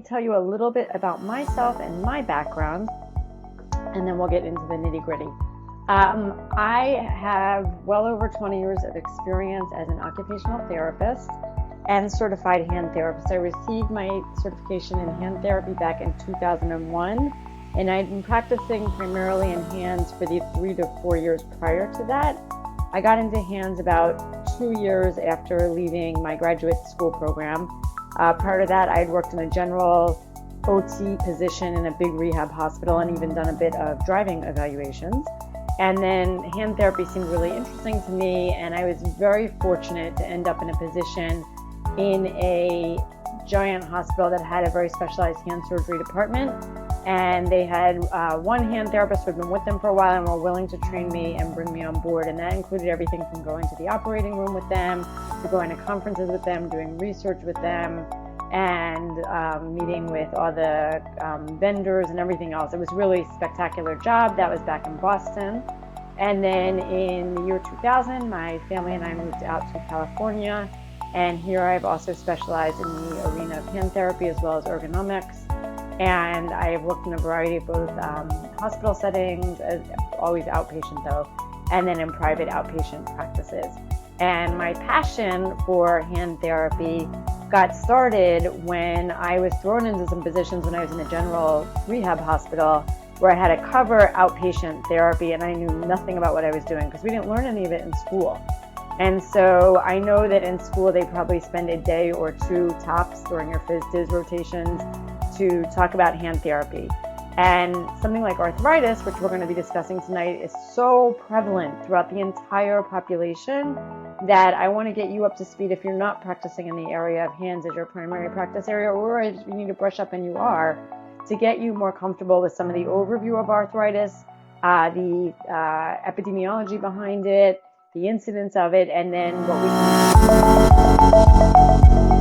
tell you a little bit about myself and my background, and then we'll get into the nitty-gritty. I have well over 20 years of experience as an occupational therapist and certified hand therapist. I received my certification in hand therapy back in 2001, and I'd been practicing primarily in hands for the 3 to 4 years prior to that. I got into hands about 2 years after leaving my graduate school program. Prior to that, I had worked in a general OT position in a big rehab hospital and even done a bit of driving evaluations. And then hand therapy seemed really interesting to me, and I was very fortunate to end up in a position in a giant hospital that had a very specialized hand surgery department. And they had one hand therapist who had been with them for a while and were willing to train me and bring me on board. And that included everything from going to the operating room with them, to going to conferences with them, doing research with them, and meeting with all the vendors and everything else. It was really a spectacular job. That was back in Boston. And then in the year 2000, my family and I moved out to California. And here I've also specialized in the arena of hand therapy as well as ergonomics. And I have worked in a variety of both hospital settings, always outpatient though, and then in private outpatient practices. And my passion for hand therapy got started when I was thrown into some positions when I was in a general rehab hospital where I had to cover outpatient therapy, and I knew nothing about what I was doing because we didn't learn any of it in school. And so I know that in school they probably spend a day or two tops during your phys-diz rotations to talk about hand therapy. And something like arthritis, which we're going to be discussing tonight, is so prevalent throughout the entire population that I want to get you up to speed if you're not practicing in the area of hands as your primary practice area, or if you need to brush up and you are, to get you more comfortable with some of the overview of arthritis, the epidemiology behind it, the incidence of it, and then what we can